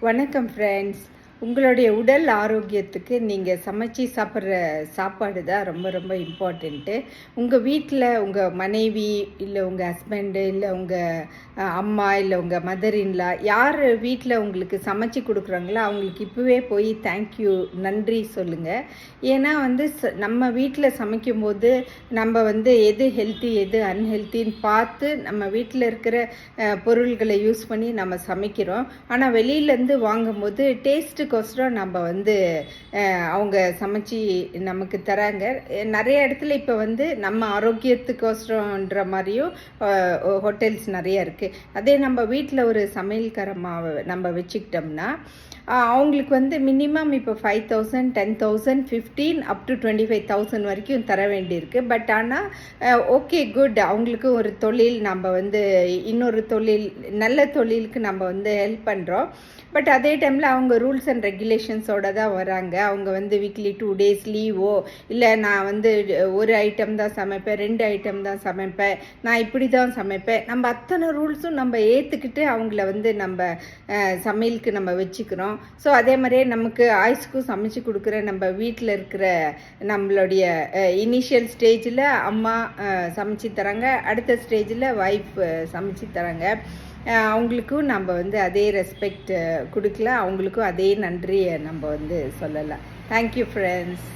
வணக்கம் ஃப்ரெண்ட்ஸ். உங்களுடைய உடல் ஆரோக்கியத்துக்கு நீங்கள் சமைச்சு சாப்பிட்ற சாப்பாடு தான் ரொம்ப ரொம்ப இம்பார்ட்டண்ட்டு. உங்கள் வீட்டில் உங்கள் மனைவி இல்லை உங்கள் ஹஸ்பண்டு இல்லை உங்கள் அம்மா இல்லை உங்கள் மதர்-இன்-லா யார் வீட்டில் உங்களுக்கு சமைச்சு கொடுக்குறாங்களோ அவங்களுக்கு இப்போவே போய் தேங்க்யூ நன்றி சொல்லுங்கள். ஏன்னா நம்ம வீட்டில் சமைக்கும்போது நம்ம எது ஹெல்த்தி எது அன்ஹெல்த்தின்னு பார்த்து நம்ம வீட்டில் இருக்கிற பொருள்களை யூஸ் பண்ணி நம்ம சமைக்கிறோம். ஆனால் வெளியிலேருந்து வாங்கும்போது டேஸ்ட்டுக்கோசரம் நம்ம அவங்க சமைச்சு நமக்கு தராங்க. நிறைய இடத்துல இப்போ நம்ம ஆரோக்கியத்துக்கோசரம்ன்ற மாதிரியும் ஹோட்டல்ஸ் நிறைய இருக்குது. அதே நம்ம வீட்டில் ஒரு சமையல்காரமாக நம்ம வச்சுக்கிட்டோம்னா அவங்களுக்கு மினிமம் இப்போ 5,000 10,000 15 அப் டு 25,000 வரைக்கும் தர வேண்டியிருக்கு. பட் ஆனால் ஓகே குட், அவங்களுக்கு ஒரு தொழில் நம்ம இன்னொரு தொழில் நல்ல தொழிலுக்கு நம்ம ஹெல்ப் பண்ணுறோம். பட் அதே டைமில் அவங்க ரூல்ஸ் அண்ட் ரெகுலேஷன்ஸோடு தான் வராங்க. அவங்க வீக்லி 2 days லீவோ இல்லை நான் ஒரு ஐட்டம் தான் சமைப்பேன், 2 ஐட்டம் தான் சமைப்பேன், நான் இப்படி தான் சமைப்பேன், நம்ம அத்தனை ரூல்ஸும் நம்ம ஏற்றுக்கிட்டு அவங்கள நம்ம சமையலுக்கு நம்ம வச்சுக்கிறோம். ஸோ அதே மாதிரியே நமக்கு ஆயுஸ்க்கும் சமைச்சு கொடுக்குற நம்ம வீட்டில் இருக்கிற நம்மளுடைய இனிஷியல் ஸ்டேஜில் அம்மா சமைச்சு தராங்க, அடுத்த ஸ்டேஜில் ஒய்ஃப் சமைச்சு தராங்க. அவங்களுக்கும் நம்ம அதே ரெஸ்பெக்ட் கொடுக்கல, அவங்களுக்கும் அதே நன்றியை நம்ம சொல்லலாம். Thank you friends.